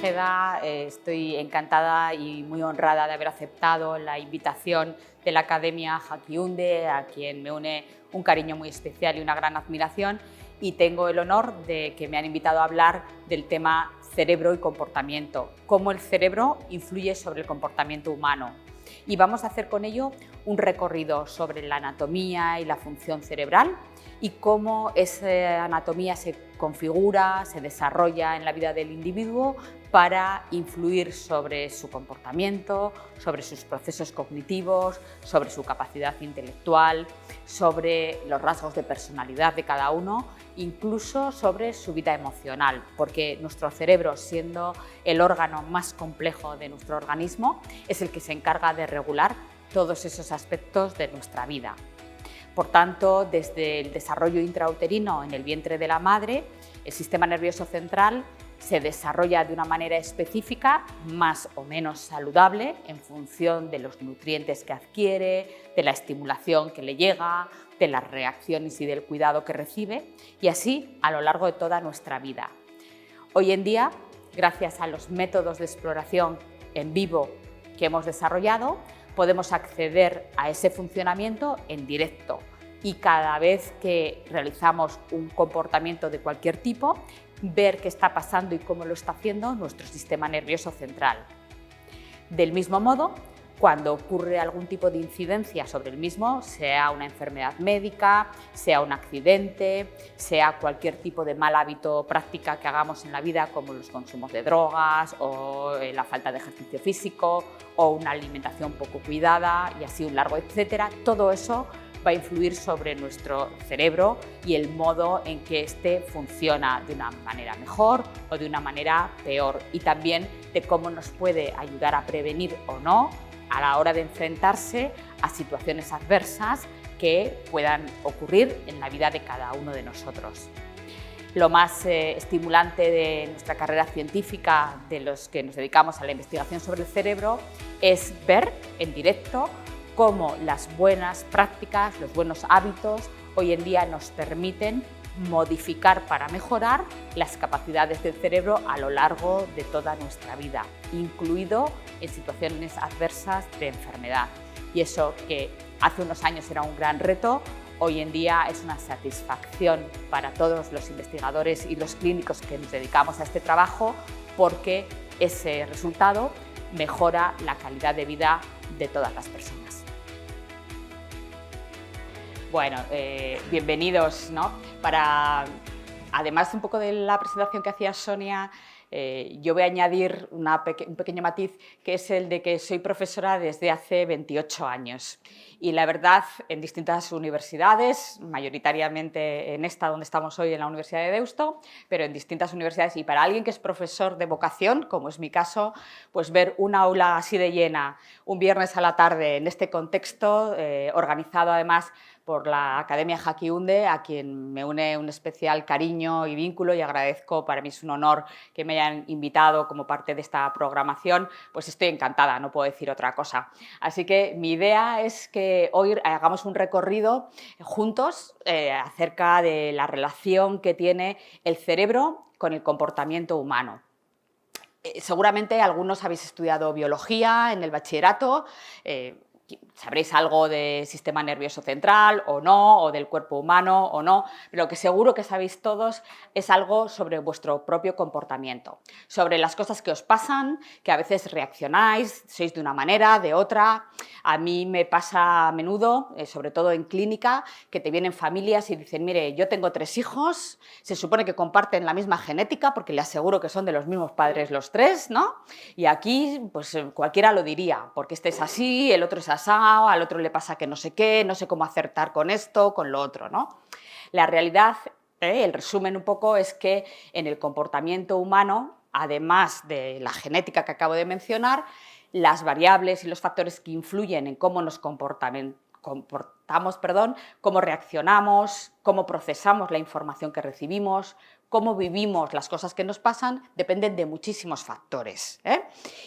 Nájeda, estoy encantada y muy honrada de haber aceptado la invitación de la Academia Jaquiunde, a quien me une un cariño muy especial y una gran admiración, y tengo el honor de que me han invitado a hablar del tema cerebro y comportamiento, cómo el cerebro influye sobre el comportamiento humano. Y vamos a hacer con ello un recorrido sobre la anatomía y la función cerebral y cómo esa anatomía se configura, se desarrolla en la vida del individuo para influir sobre su comportamiento, sobre sus procesos cognitivos, sobre su capacidad intelectual, sobre los rasgos de personalidad de cada uno, incluso sobre su vida emocional, porque nuestro cerebro, siendo el órgano más complejo de nuestro organismo, es el que se encarga de regular todos esos aspectos de nuestra vida. Por tanto, desde el desarrollo intrauterino en el vientre de la madre, el sistema nervioso central se desarrolla de una manera específica, más o menos saludable, en función de los nutrientes que adquiere, de la estimulación que le llega, de las reacciones y del cuidado que recibe, y así a lo largo de toda nuestra vida. Hoy en día, gracias a los métodos de exploración en vivo que hemos desarrollado, podemos acceder a ese funcionamiento en directo y cada vez que realizamos un comportamiento de cualquier tipo, ver qué está pasando y cómo lo está haciendo nuestro sistema nervioso central. Del mismo modo, cuando ocurre algún tipo de incidencia sobre el mismo, sea una enfermedad médica, sea un accidente, sea cualquier tipo de mal hábito o práctica que hagamos en la vida, como los consumos de drogas o la falta de ejercicio físico o una alimentación poco cuidada y así un largo etcétera, todo eso va a influir sobre nuestro cerebro y el modo en que éste funciona de una manera mejor o de una manera peor, y también de cómo nos puede ayudar a prevenir o no a la hora de enfrentarse a situaciones adversas que puedan ocurrir en la vida de cada uno de nosotros. Lo más estimulante de nuestra carrera científica, de los que nos dedicamos a la investigación sobre el cerebro, es ver en directo cómo las buenas prácticas, los buenos hábitos, hoy en día nos permiten modificar para mejorar las capacidades del cerebro a lo largo de toda nuestra vida, incluido en situaciones adversas de enfermedad. Y eso, que hace unos años era un gran reto, hoy en día es una satisfacción para todos los investigadores y los clínicos que nos dedicamos a este trabajo, porque ese resultado mejora la calidad de vida de todas las personas. Bueno, bienvenidos, ¿no? Además un poco de la presentación que hacía Sonia, yo voy a añadir un pequeño matiz, que es el de que soy profesora desde hace 28 años. Y la verdad, en distintas universidades, mayoritariamente en esta donde estamos hoy, en la Universidad de Deusto, pero en distintas universidades, y para alguien que es profesor de vocación, como es mi caso, pues ver un aula así de llena, un viernes a la tarde, en este contexto, organizado además por la Academia Jaquiunde, a quien me une un especial cariño y vínculo, y agradezco, para mí es un honor que me hayan invitado como parte de esta programación, pues estoy encantada, no puedo decir otra cosa. Así que mi idea es que hoy hagamos un recorrido juntos acerca de la relación que tiene el cerebro con el comportamiento humano. Seguramente algunos habéis estudiado biología en el bachillerato, sabréis algo del sistema nervioso central o no, o del cuerpo humano o no, pero lo que seguro que sabéis todos es algo sobre vuestro propio comportamiento, sobre las cosas que os pasan, que a veces reaccionáis, sois de una manera, de otra. A mí me pasa a menudo, sobre todo en clínica, que te vienen familias y dicen: mire, yo tengo 3 hijos, se supone que comparten la misma genética, porque le aseguro que son de los mismos padres los 3, ¿no? Y aquí, pues cualquiera lo diría, porque este es así, el otro es asado, al otro le pasa que no sé qué, no sé cómo acertar con esto, con lo otro, ¿no? La realidad, el resumen un poco, es que en el comportamiento humano, además de la genética que acabo de mencionar, las variables y los factores que influyen en cómo nos comportamos cómo reaccionamos, cómo procesamos la información que recibimos, cómo vivimos las cosas que nos pasan, dependen de muchísimos factores, ¿eh?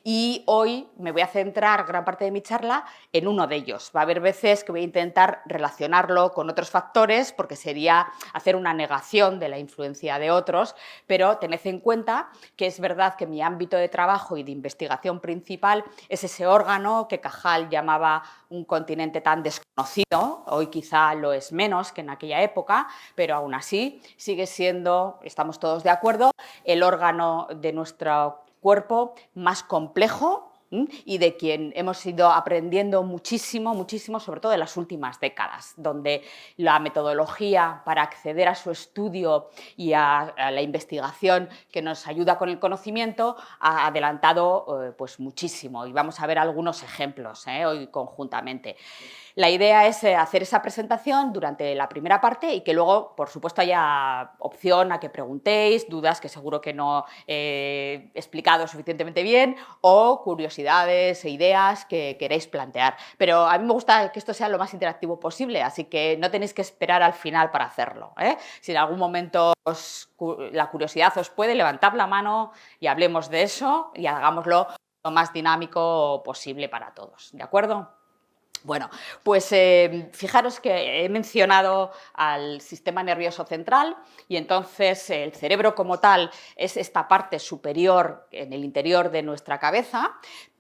Y hoy me voy a centrar gran parte de mi charla en uno de ellos. Va a haber veces que voy a intentar relacionarlo con otros factores porque sería hacer una negación de la influencia de otros, pero tened en cuenta que es verdad que mi ámbito de trabajo y de investigación principal es ese órgano que Cajal llamaba un continente tan desconocido, hoy quizá lo es menos que en aquella época, pero aún así sigue siendo, estamos todos de acuerdo, el órgano de nuestro cuerpo más complejo y de quien hemos ido aprendiendo muchísimo, muchísimo, sobre todo en las últimas décadas, donde la metodología para acceder a su estudio y a la investigación que nos ayuda con el conocimiento ha adelantado pues muchísimo, y vamos a ver algunos ejemplos hoy conjuntamente. La idea es hacer esa presentación durante la primera parte y que luego, por supuesto, haya opción a que preguntéis, dudas que seguro que no he explicado suficientemente bien o curiosidades e ideas que queréis plantear. Pero a mí me gusta que esto sea lo más interactivo posible, así que no tenéis que esperar al final para hacerlo, ¿eh? Si en algún momento la curiosidad os puede, levantar la mano y hablemos de eso y hagámoslo lo más dinámico posible para todos, ¿de acuerdo? Bueno, pues fijaros que he mencionado al sistema nervioso central y entonces el cerebro como tal es esta parte superior en el interior de nuestra cabeza,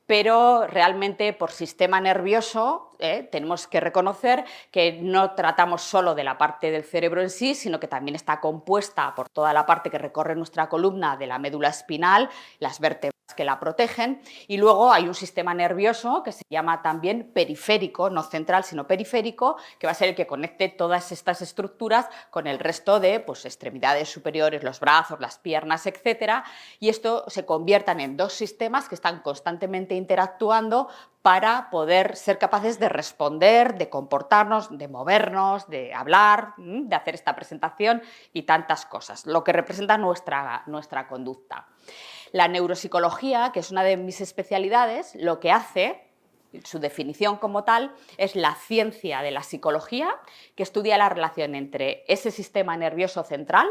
pero realmente por sistema nervioso tenemos que reconocer que no tratamos solo de la parte del cerebro en sí, sino que también está compuesta por toda la parte que recorre nuestra columna de la médula espinal, las vértebras que la protegen, y luego hay un sistema nervioso que se llama también periférico, no central sino periférico, que va a ser el que conecte todas estas estructuras con el resto de extremidades superiores, los brazos, las piernas, etcétera, y esto se conviertan en dos sistemas que están constantemente interactuando para poder ser capaces de responder, de comportarnos, de movernos, de hablar, de hacer esta presentación y tantas cosas, lo que representa nuestra conducta. La neuropsicología, que es una de mis especialidades, lo que hace, su definición como tal, es la ciencia de la psicología que estudia la relación entre ese sistema nervioso central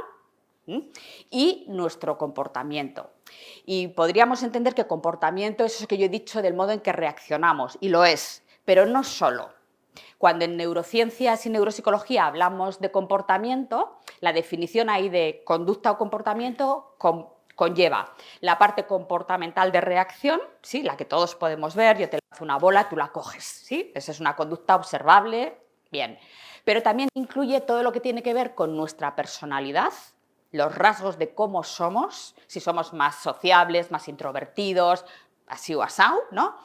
y nuestro comportamiento. Y podríamos entender que comportamiento es eso que yo he dicho del modo en que reaccionamos, y lo es, pero no solo. Cuando en neurociencias y neuropsicología hablamos de comportamiento, la definición ahí de conducta o comportamiento conlleva la parte comportamental de reacción, ¿sí? La que todos podemos ver, yo te lanzo una bola, tú la coges, ¿sí? Esa es una conducta observable, bien. Pero también incluye todo lo que tiene que ver con nuestra personalidad, los rasgos de cómo somos, si somos más sociables, más introvertidos, así o asau, ¿no?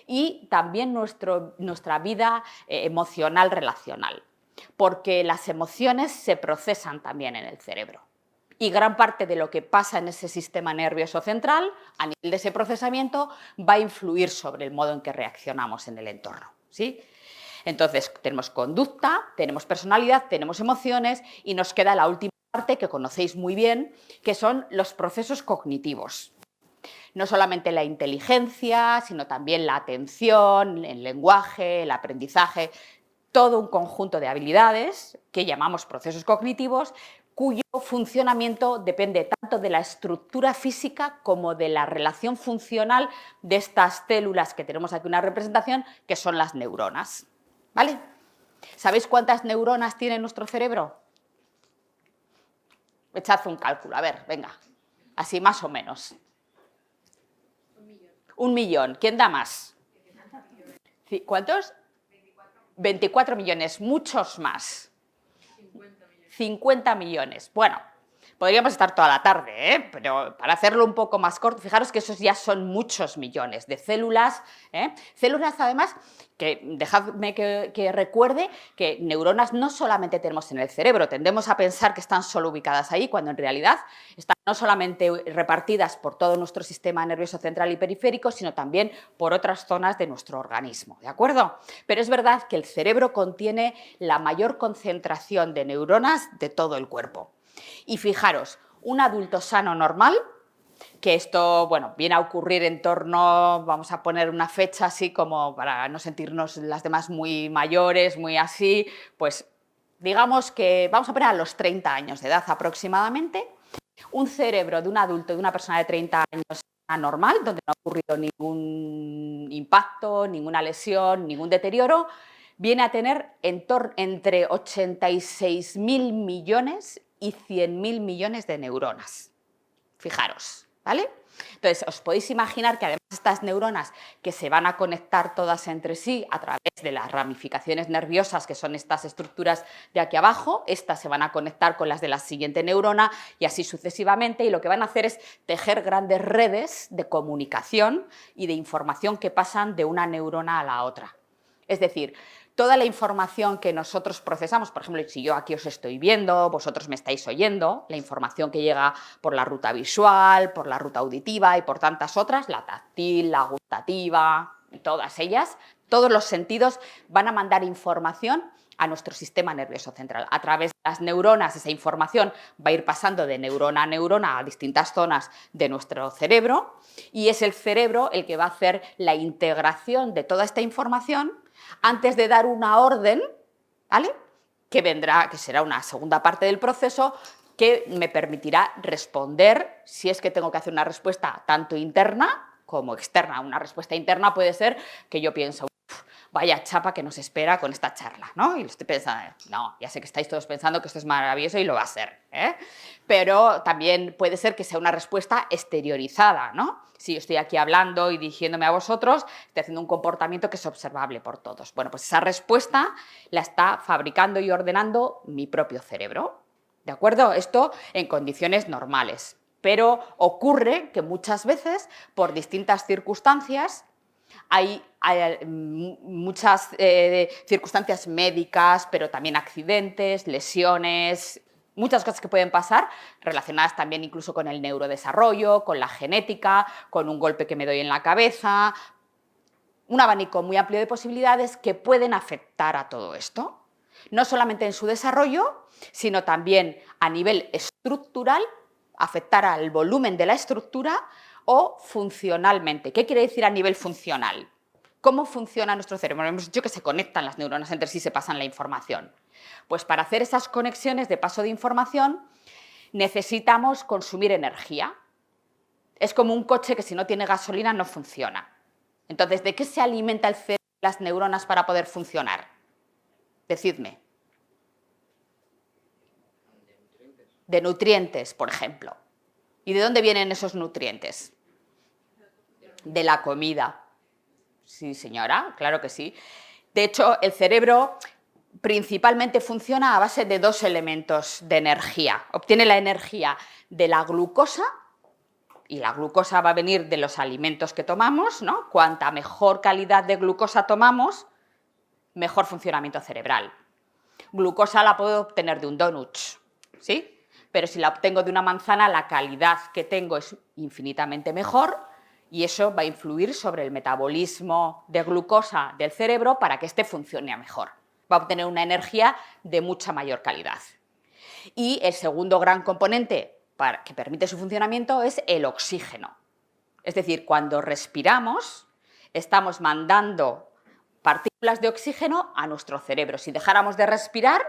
Y también nuestra vida emocional relacional, porque las emociones se procesan también en el cerebro. Y gran parte de lo que pasa en ese sistema nervioso central, a nivel de ese procesamiento, va a influir sobre el modo en que reaccionamos en el entorno, ¿sí? Entonces, tenemos conducta, tenemos personalidad, tenemos emociones y nos queda la última parte que conocéis muy bien, que son los procesos cognitivos. No solamente la inteligencia, sino también la atención, el lenguaje, el aprendizaje, todo un conjunto de habilidades que llamamos procesos cognitivos, cuyo funcionamiento depende tanto de la estructura física como de la relación funcional de estas células que tenemos aquí una representación, que son las neuronas, ¿vale? ¿Sabéis cuántas neuronas tiene nuestro cerebro? Echad un cálculo, a ver, venga, así más o menos. 1.000.000. ¿Quién da más? ¿Cuántos? 24 millones, muchos más. 50 millones. Bueno, podríamos estar toda la tarde, pero para hacerlo un poco más corto, fijaros que esos ya son muchos millones de células. Células, además, que dejadme que recuerde que neuronas no solamente tenemos en el cerebro, tendemos a pensar que están solo ubicadas ahí, cuando en realidad están no solamente repartidas por todo nuestro sistema nervioso central y periférico, sino también por otras zonas de nuestro organismo, ¿de acuerdo? Pero es verdad que el cerebro contiene la mayor concentración de neuronas de todo el cuerpo. Y fijaros, un adulto sano normal que esto, bueno, viene a ocurrir en torno, vamos a poner una fecha así como para no sentirnos las demás muy mayores, muy así, pues digamos que vamos a poner a los 30 años de edad aproximadamente, un cerebro de un adulto, de una persona de 30 años anormal, donde no ha ocurrido ningún impacto, ninguna lesión, ningún deterioro, viene a tener entre 86.000 millones y 100.000 millones de neuronas. Fijaros, ¿vale? Entonces, os podéis imaginar que además estas neuronas que se van a conectar todas entre sí a través de las ramificaciones nerviosas, que son estas estructuras de aquí abajo, estas se van a conectar con las de la siguiente neurona y así sucesivamente, y lo que van a hacer es tejer grandes redes de comunicación y de información que pasan de una neurona a la otra. Es decir, toda la información que nosotros procesamos, por ejemplo, si yo aquí os estoy viendo, vosotros me estáis oyendo, la información que llega por la ruta visual, por la ruta auditiva y por tantas otras, la táctil, la gustativa, todas ellas, todos los sentidos van a mandar información a nuestro sistema nervioso central. A través de las neuronas esa información va a ir pasando de neurona a neurona a distintas zonas de nuestro cerebro y es el cerebro el que va a hacer la integración de toda esta información antes de dar una orden, ¿vale? Que será una segunda parte del proceso que me permitirá responder si es que tengo que hacer una respuesta tanto interna como externa. Una respuesta interna puede ser que yo pienso, vaya chapa que nos espera con esta charla, ¿no? Y lo estoy pensando, no, ya sé que estáis todos pensando que esto es maravilloso y lo va a ser, ¿eh? Pero también puede ser que sea una respuesta exteriorizada, ¿no? Si yo estoy aquí hablando y dirigiéndome a vosotros, estoy haciendo un comportamiento que es observable por todos. Bueno, pues esa respuesta la está fabricando y ordenando mi propio cerebro, ¿de acuerdo? Esto en condiciones normales, pero ocurre que muchas veces, por distintas circunstancias, hay muchas circunstancias médicas, pero también accidentes, lesiones, muchas cosas que pueden pasar, relacionadas también incluso con el neurodesarrollo, con la genética, con un golpe que me doy en la cabeza, un abanico muy amplio de posibilidades que pueden afectar a todo esto, no solamente en su desarrollo, sino también a nivel estructural, afectar al volumen de la estructura o funcionalmente. ¿Qué quiere decir a nivel funcional? ¿Cómo funciona nuestro cerebro? Hemos dicho que se conectan las neuronas entre sí y se pasan la información. Pues para hacer esas conexiones de paso de información necesitamos consumir energía. Es como un coche que si no tiene gasolina no funciona. Entonces, ¿de qué se alimenta el cerebro y las neuronas para poder funcionar? Decidme. De nutrientes, por ejemplo. ¿Y de dónde vienen esos nutrientes? De la comida. Sí, señora, claro que sí. De hecho, el cerebro principalmente funciona a base de dos elementos de energía. Obtiene la energía de la glucosa, y la glucosa va a venir de los alimentos que tomamos, ¿no? Cuanta mejor calidad de glucosa tomamos, mejor funcionamiento cerebral. Glucosa la puedo obtener de un donut, ¿sí? Pero si la obtengo de una manzana, la calidad que tengo es infinitamente mejor y eso va a influir sobre el metabolismo de glucosa del cerebro para que éste funcione mejor. Va a obtener una energía de mucha mayor calidad. Y el segundo gran componente que permite su funcionamiento es el oxígeno. Es decir, cuando respiramos, estamos mandando partículas de oxígeno a nuestro cerebro. Si dejáramos de respirar,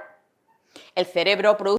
el cerebro produce